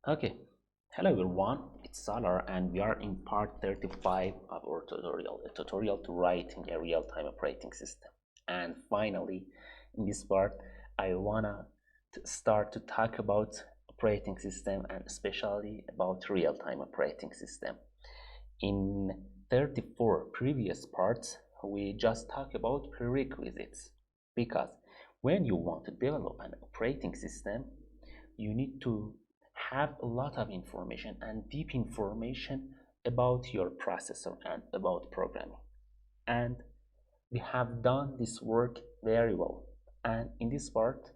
Okay, hello everyone, it's Salar and we are in part 35 of our tutorial, a tutorial to writing a real-time operating system. And finally, in this part, I wanna start to talk about operating system and especially about real-time operating system. In 34 previous parts, we just talk about prerequisites because when you want to develop an operating system, you need to have a lot of information and deep information about your processor and about programming. And we have done this work very well. And in this part,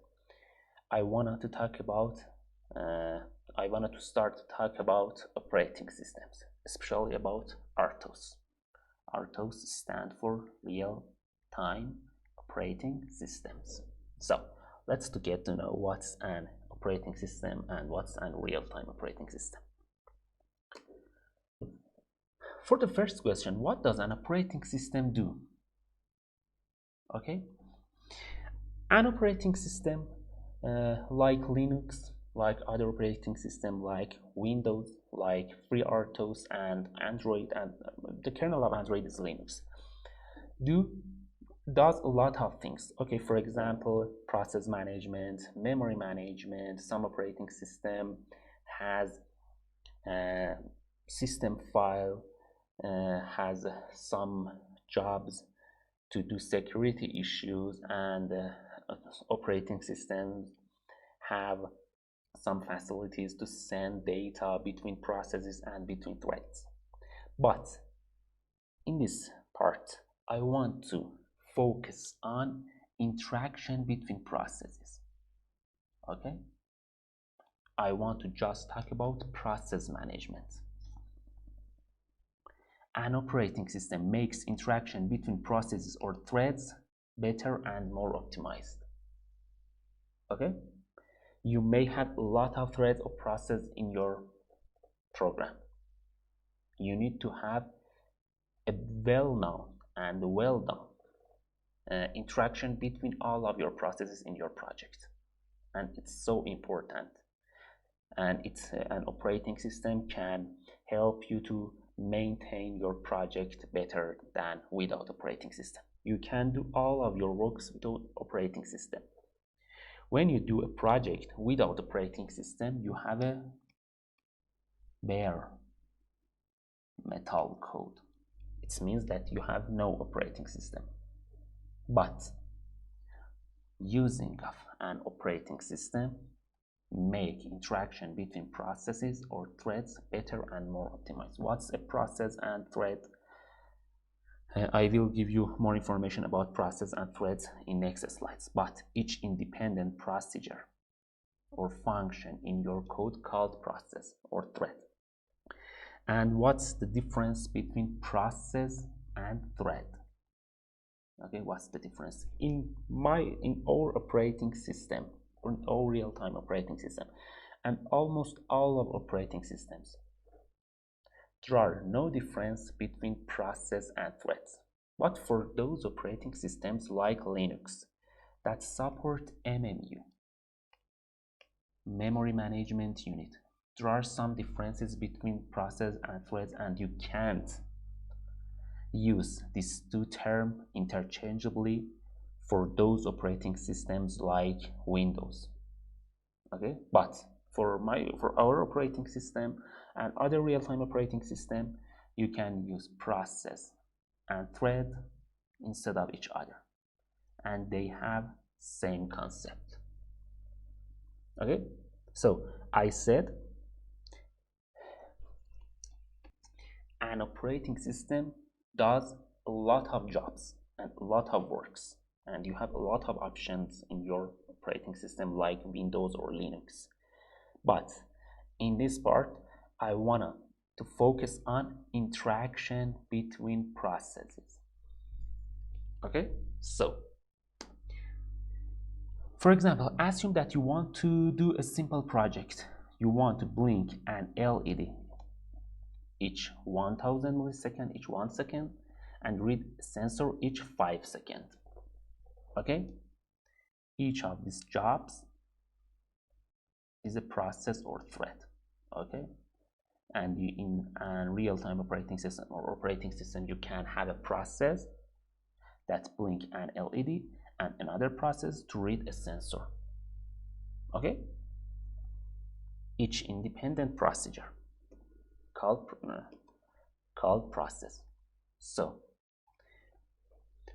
I wanted to talk about I wanted to start to talk about operating systems, especially about RTOS. RTOS stand for Real Time Operating Systems. So let's get to know what's an operating system and what's a real-time operating system. For the first question, what does an operating system do? Okay, an operating system like Linux, like other operating system like Windows, like FreeRTOS and Android, and the kernel of Android is Linux, does a lot of things. Okay, for example, process management, memory management. Some operating system has a system file, has some jobs to do security issues, and operating systems have some facilities to send data between processes and between threads. But in this part, I want to focus on interaction between processes. Okay, I want to just talk about process management. An operating system makes interaction between processes or threads better and more optimized. Okay, you may have a lot of threads or processes in your program. You need to have a well-known and well-done interaction between all of your processes in your project, and it's so important. And it's an operating system can help you to maintain your project better than without operating system. You can do all of your works without operating system. When you do a project without operating system, you have a bare metal code. It means that you have no operating system. But using of an operating system make interaction between processes or threads better and more optimized. What's a process and thread? I will give you more information about process and threads in next slides, but each independent procedure or function in your code called process or thread. And what's the difference between process and thread? Okay, what's the difference? In our operating system, or in our real-time operating system, and almost all of operating systems, there are no difference between process and threads. But for those operating systems like Linux that support MMU, Memory Management Unit, there are some differences between process and threads, and you can't use these two terms interchangeably for those operating systems like Windows. Okay, but for our operating system and other real-time operating system, you can use process and thread instead of each other, and they have same concept. Okay, so I said an operating system does a lot of jobs and a lot of works, and you have a lot of options in your operating system like Windows or Linux. But in this part, I wanna to focus on interaction between processes. Okay, so for example, assume that you want to do a simple project. You want to blink an LED each 1000 milliseconds, each 1 second, and read a sensor each 5 seconds. Okay, each of these jobs is a process or thread. Okay, and in a real-time operating system or operating system, you can have a process that blink an LED and another process to read a sensor. Okay, each independent procedure called process. So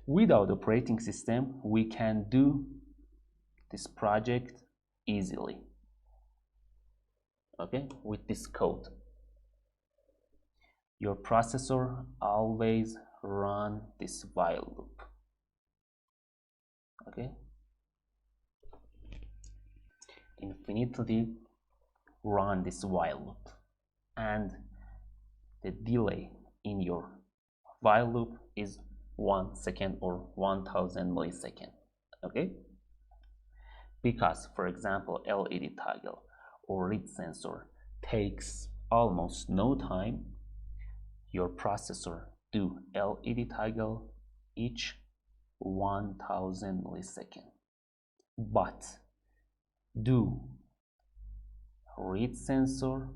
without operating system, we can do this project easily. Okay, with this code, your processor always run this while loop. Okay, infinitely run this while loop, and the delay in your while loop is 1 second or 1000 milliseconds. Okay, because for example LED toggle or read sensor takes almost no time, your processor do LED toggle each 1000 milliseconds, but do read sensor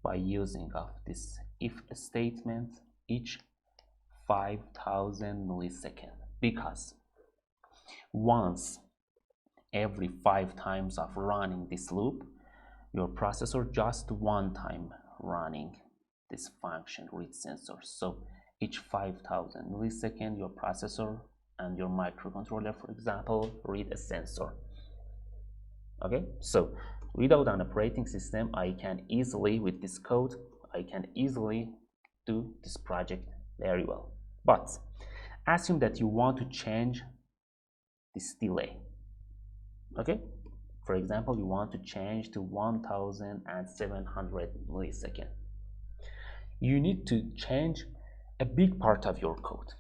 by using of this if statement each 5000 milliseconds, because once every 5 times of running this loop, your processor just one time running this function read sensor. So each 5000 milliseconds, your processor and your microcontroller, for example, read a sensor. Okay, so without an operating system, I can easily, with this code, I can easily do this project very well. But assume that you want to change this delay. Okay, for example, you want to change to 1700 milliseconds. You need to change a big part of your code,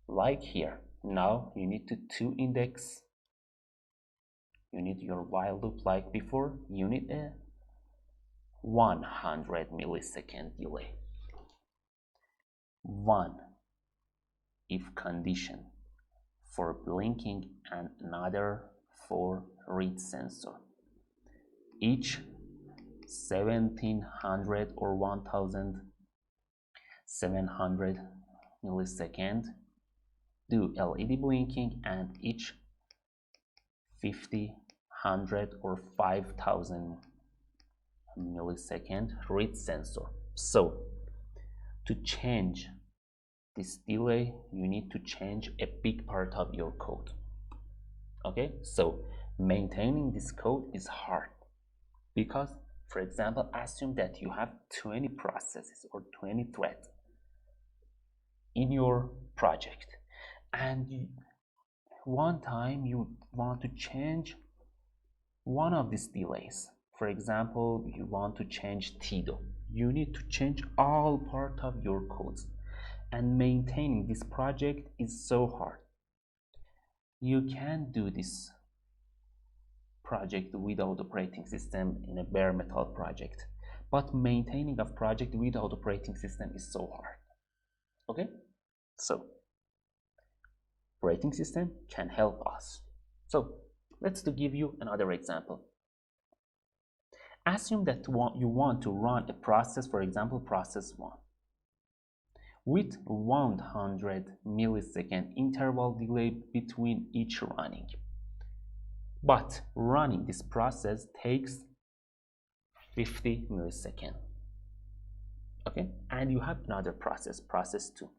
like here. Now you need to index, you need your while loop like before, you need a 100 millisecond delay. One if condition for blinking and another for read sensor. Each 1700 or 1700 millisecond do LED blinking, and each 50, 100 or 5000 millisecond read sensor. So to change this delay, you need to change a big part of your code. Okay, so maintaining this code is hard because, for example, assume that you have 20 processes or 20 threads in your project, and one time you want to change one of these delays. For example, you want to change TIDO. You need to change all part of your codes, and maintaining this project is so hard. You can do this project without operating system in a bare metal project, but maintaining a project without operating system is so hard. Okay, so operating system can help us. So let's give you another example. Assume that you want to run a process, for example process 1, with 100 millisecond interval delay between each running. But running this process takes 50 milliseconds. Okay, and you have another process, process 2.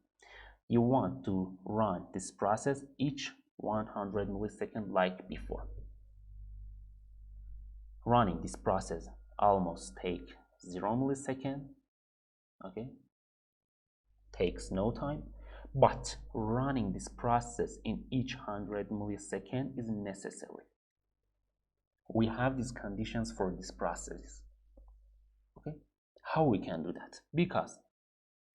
You want to run this process each 100 milliseconds like before. Running this process almost take 0 millisecond. Okay, takes no time, but running this process in each 100 millisecond is necessary. We have these conditions for this process. Okay, how we can do that? Because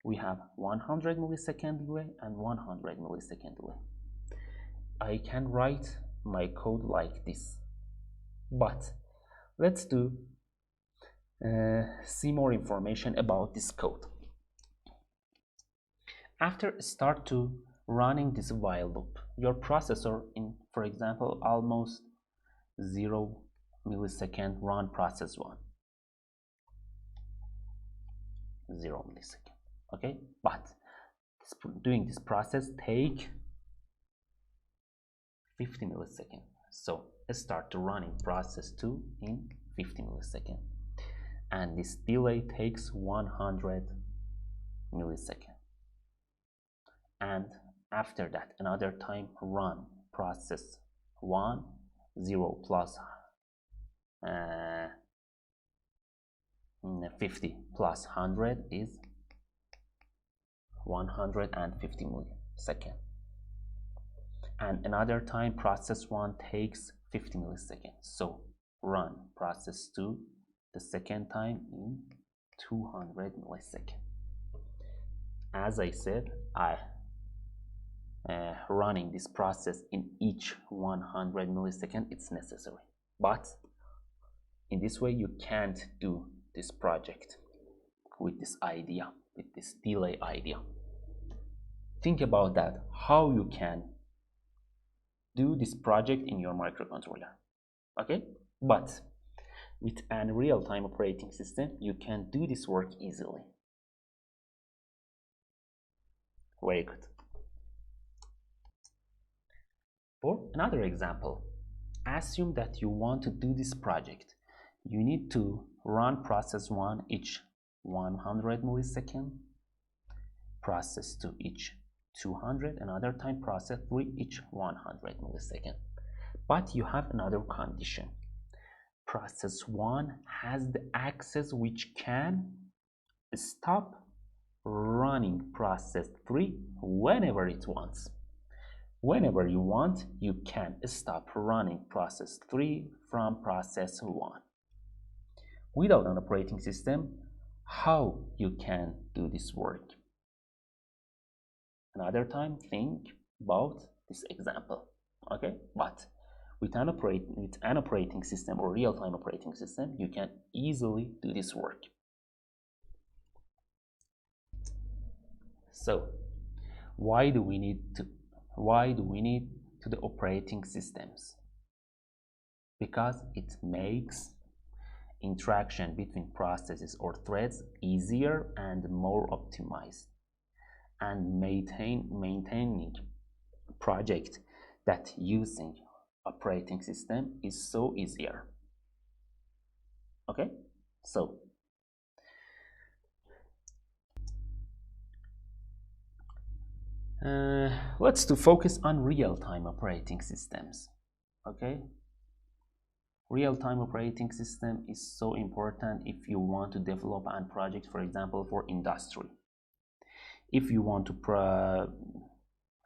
we have 100 millisecond delay and 100 millisecond delay. I can write my code like this, but let's see more information about this code. After start to running this while loop, your processor in, for example, almost 0 millisecond run process 1. 0 millisecond. Okay, but doing this process take 50 milliseconds. So start running process 2 in 50 milliseconds, and this delay takes 100 milliseconds. And after that, another time run process 1, 0 plus 50 plus 100 is 150 milliseconds. And another time process 1 takes 50 milliseconds. So run process 2 the second time in 200 milliseconds. As I said, running this process in each 100 milliseconds it's necessary, but in this way you can't do this project with this idea, with this delay idea. Think about that, how you can do this project in your microcontroller. Okay, but with a real-time operating system you can do this work easily. Very good. For another example, assume that you want to do this project. You need to run process 1 each 100 milliseconds, process 2 each 200, another time process 3 each 100 milliseconds. But you have another condition. Process 1 has the access which can stop running process 3 whenever it wants. Whenever you want, you can stop running process 3 from process 1. Without an operating system, how you can do this work? Another time, think about this example. Okay, but with an operating system or real-time operating system, you can easily do this work. So, why do we need to the operating systems? Because it makes interaction between processes or threads easier and more optimized, and maintaining project that using operating system is so easier. Okay, so let's focus on real-time operating systems. Okay, real-time operating system is so important if you want to develop a project, for example, for industry. If you want to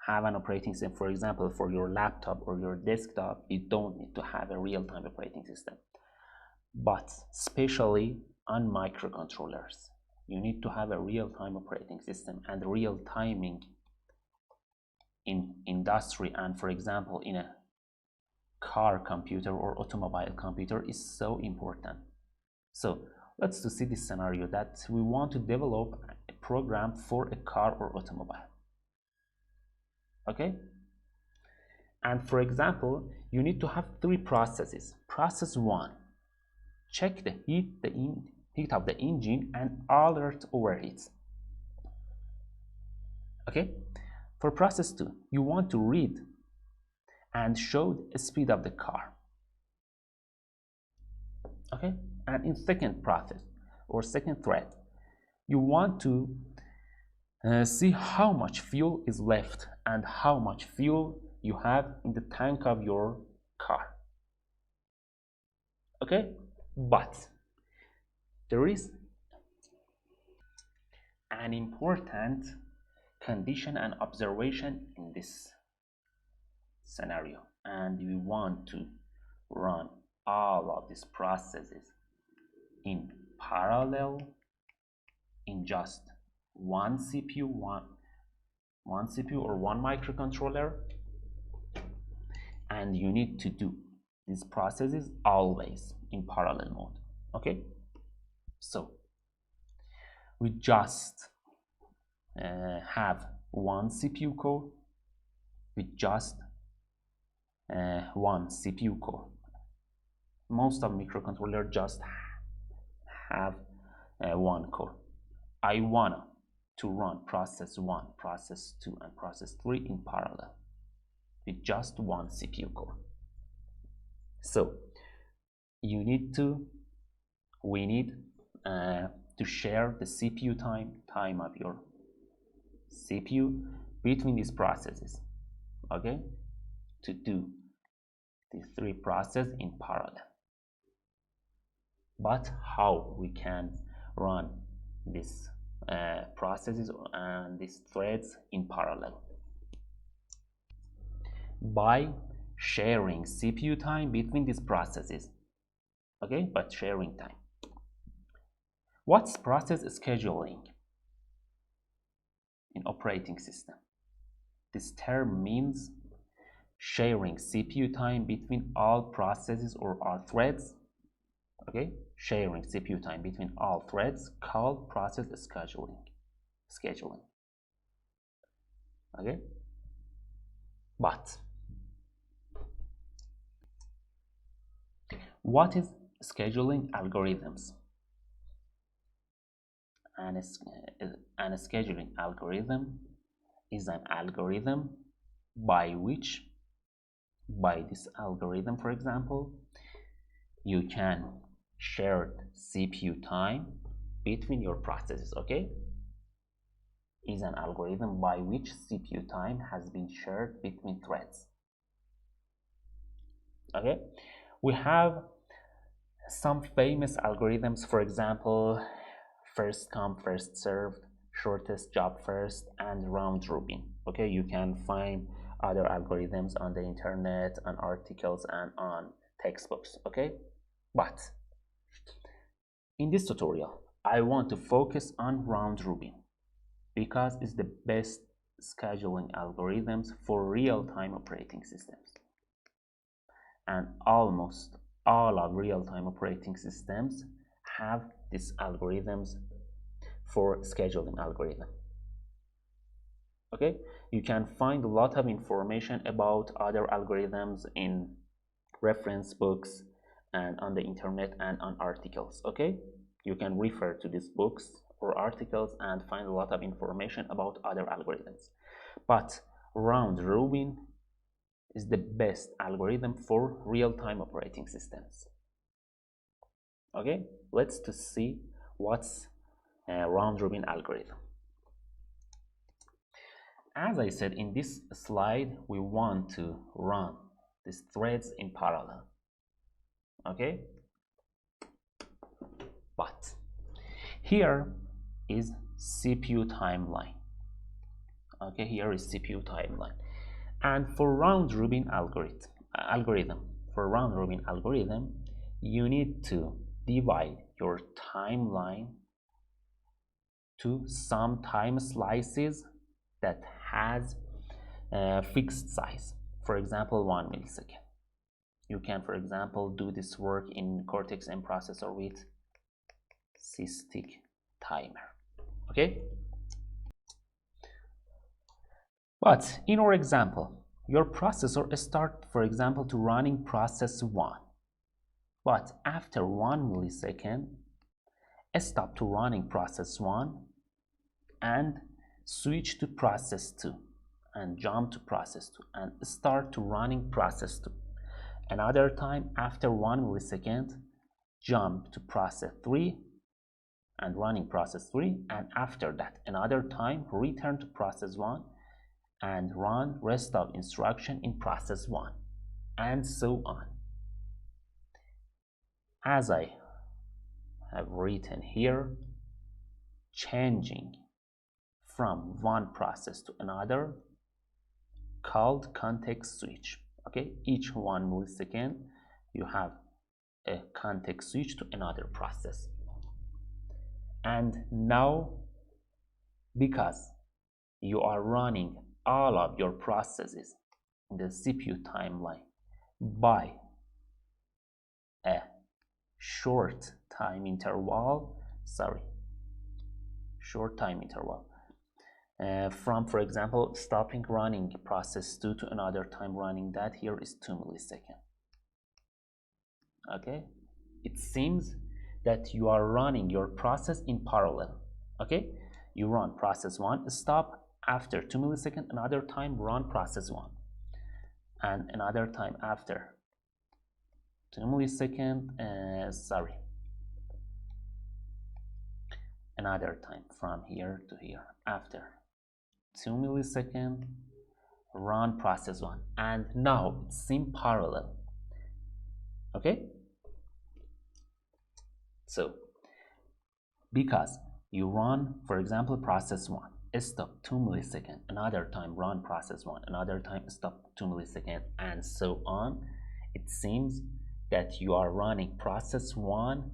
have an operating system, for example, for your laptop or your desktop, you don't need to have a real-time operating system. But especially on microcontrollers, you need to have a real-time operating system, and real timing in industry and, for example, in a car computer or automobile computer is so important. So let's see this scenario that we want to develop a program for a car or automobile. Okay, and for example, you need to have 3 processes. Process 1, check the heat of the engine and alert overheats. Okay, for process 2, you want to read and show the speed of the car. Okay, and in second process or second thread, you want to see how much fuel is left and how much fuel you have in the tank of your car. Okay, but there is an important condition and observation in this scenario, and we want to run all of these processes in parallel in just one CPU, one CPU or one microcontroller, and you need to do these processes always in parallel mode. Okay, so we just have one CPU core with just one CPU core. Most of microcontrollers just have one core. I wanna to run process 1, process 2, and process 3 in parallel with just one CPU core. So we need to share the CPU time of your CPU between these processes, okay, to do these 3 processes in parallel. But how we can run these processes and these threads in parallel? By sharing CPU time between these processes, okay, but sharing time. What's process scheduling in operating system? This term means sharing CPU time between all processes or all threads, okay, sharing CPU time between all threads called process scheduling, okay. But what is scheduling algorithms? And a scheduling algorithm is an algorithm by this algorithm, for example, you can share CPU time between your processes, okay? Is an algorithm by which CPU time has been shared between threads, okay? We have some famous algorithms, for example, first come, first served, shortest job first, and round robin, okay? You can find other algorithms on the internet, on articles, and on textbooks, okay? But in this tutorial, I want to focus on round robin because it's the best scheduling algorithms for real-time operating systems. And almost all of real-time operating systems have these algorithms for scheduling algorithm. Okay, you can find a lot of information about other algorithms in reference books and on the internet and on articles. Okay, you can refer to these books or articles and find a lot of information about other algorithms. But round robin is the best algorithm for real-time operating systems. Okay, let's see what's a round robin algorithm. As I said in this slide, we want to run these threads in parallel. Okay, but here is CPU timeline. Okay, here is CPU timeline. And for round robin algorithm, you need to divide your timeline to some time slices that has a fixed size. For example, 1 millisecond. You can, for example, do this work in Cortex-M processor with SysTick timer. Okay? But in our example, your processor starts, for example, to running process 1. But after 1 millisecond, stop to running process 1 and switch to process 2 and jump to process 2 and start to running process 2. Another time after 1 millisecond, jump to process 3 and running process 3, and after that another time return to process 1 and run rest of instruction in process 1, and so on. As I have written here, changing from one process to another called context switch. Okay, each 1 millisecond you have a context switch to another process. And now, because you are running all of your processes in the CPU timeline by a short time interval, from, for example, stopping running process 2 to another time running that, here is 2 milliseconds. Okay, it seems that you are running your process in parallel, Okay, you run process 1, stop, after 2 milliseconds, another time run process 1, and another time after 2 milliseconds, another time from here to here, after 2 milliseconds, run process 1, and now it's in parallel. Okay, so because you run, for example, process 1, stop 2 milliseconds, another time run process 1, another time stop 2 milliseconds, and so on, it seems that you are running process 1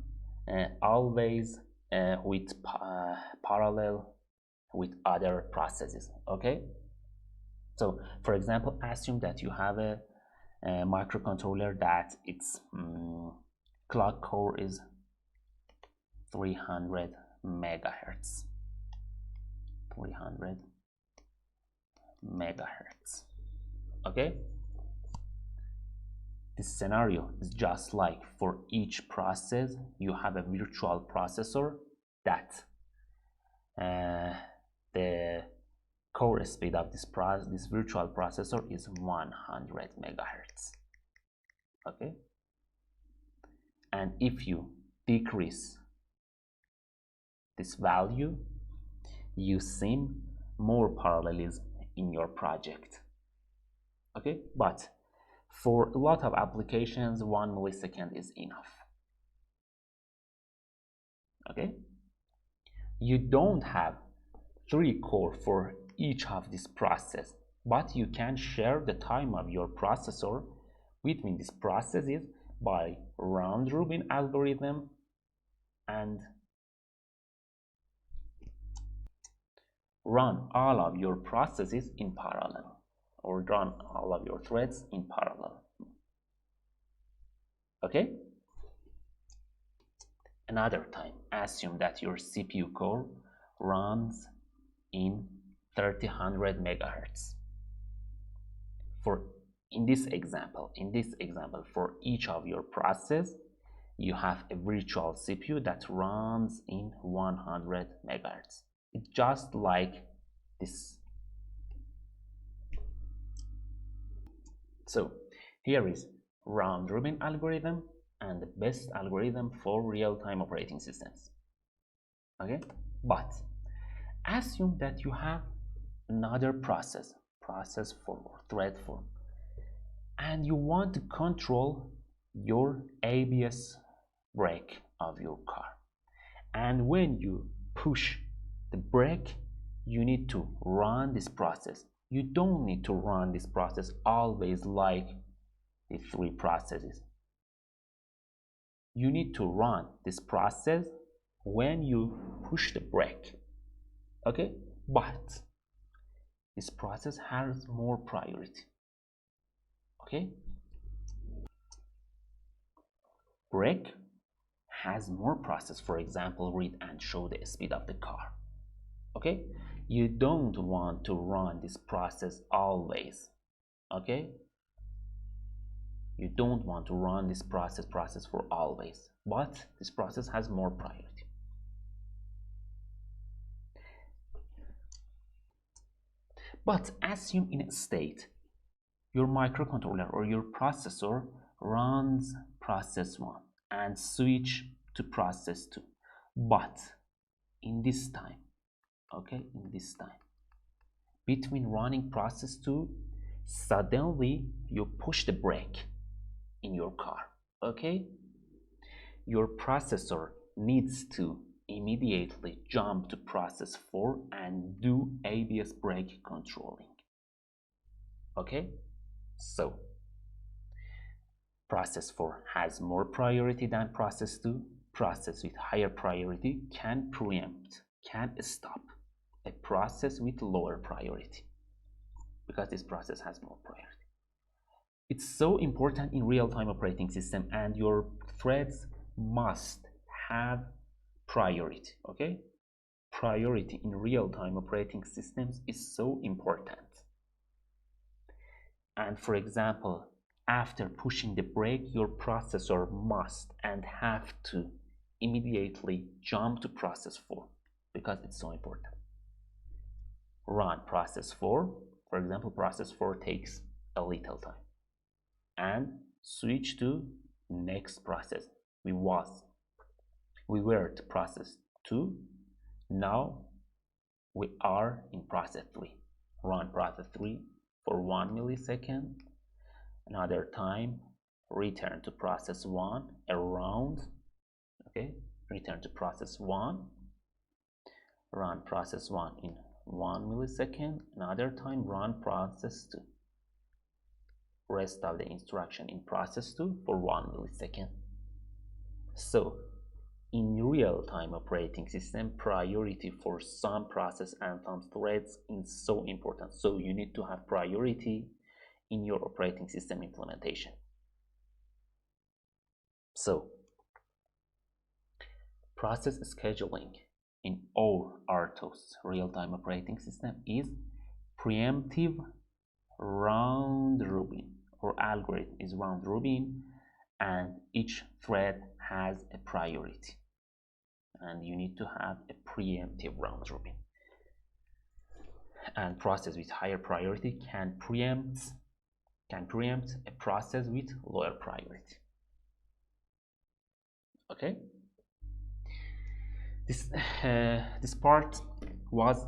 always with parallel with other processes. Okay, so for example, assume that you have a microcontroller that its clock core is 300 megahertz. 300 megahertz. Okay, this scenario is just like for each process you have a virtual processor that the core speed of this virtual processor is 100 megahertz. Okay, and if you decrease this value, you see more parallelism in your project. Okay, but for a lot of applications 1 millisecond is enough. Okay, you don't have 3 core for each of this process, but you can share the time of your processor between these processes by round robin algorithm and run all of your processes in parallel, or run all of your threads in parallel. Okay, another time, assume that your CPU core runs in 300 megahertz. In this example, for each of your process you have a virtual CPU that runs in 100 megahertz. It's just like this. So here is round robin algorithm and the best algorithm for real-time operating systems. Okay, but assume that you have another process 4 or thread 4, and you want to control your ABS brake of your car, and when you push the brake you need to run this process. You don't need to run this process always like the 3 processes. You need to run this process when you push the brake. Okay, but this process has more priority. Okay, brake has more process, for example, read and show the speed of the car. Okay, you don't want to run this process always. Okay, you don't want to run this process for always, but this process has more priority. But assume in a state your microcontroller or your processor runs process 1 and switch to process 2, but in this time, okay, in this time between running process 2, suddenly you push the brake in your car. Okay, your processor needs to immediately jump to process 4 and do ABS brake controlling. Okay, so process 4 has more priority than process 2. Process with higher priority can preempt, can stop a process with lower priority because this process has more priority. It's so important in real-time operating system, and your threads must have priority. Okay, priority in real-time operating systems is so important. And for example, after pushing the brake, your processor must and have to immediately jump to process 4. because it's so important. Run process 4. For example, process 4 takes a little time. And switch to next process. We were to process 2. Now we are in process 3. Run process 3 for 1 millisecond. Another time, return to process 1 around. Okay, return to process 1. Run process 1 in 1 millisecond. Another time, run process 2. Rest of the instruction in process 2 for 1 millisecond. So in real-time operating system, priority for some process and some threads is so important. So you need to have priority in your operating system implementation. So process scheduling in all RTOS real-time operating system is preemptive round robin, or algorithm is round robin, and each thread has a priority, and you need to have a preemptive round robin. And process with higher priority can preempt a process with lower priority. Okay, this part was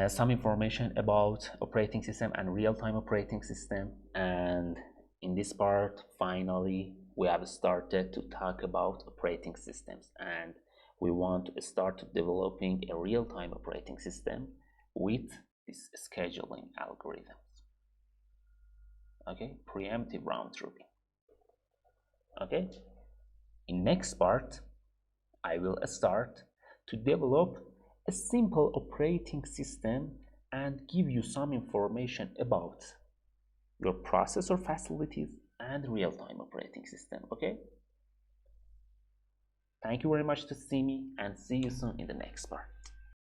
some information about operating system and real-time operating system, and in this part finally we have started to talk about operating systems, and we want to start developing a real-time operating system with this scheduling algorithms. Okay, preemptive round robin. Okay, in next part I will start to develop a simple operating system and give you some information about your processor facilities and real-time operating system. Okay, thank you very much to see me, and see you soon in the next part.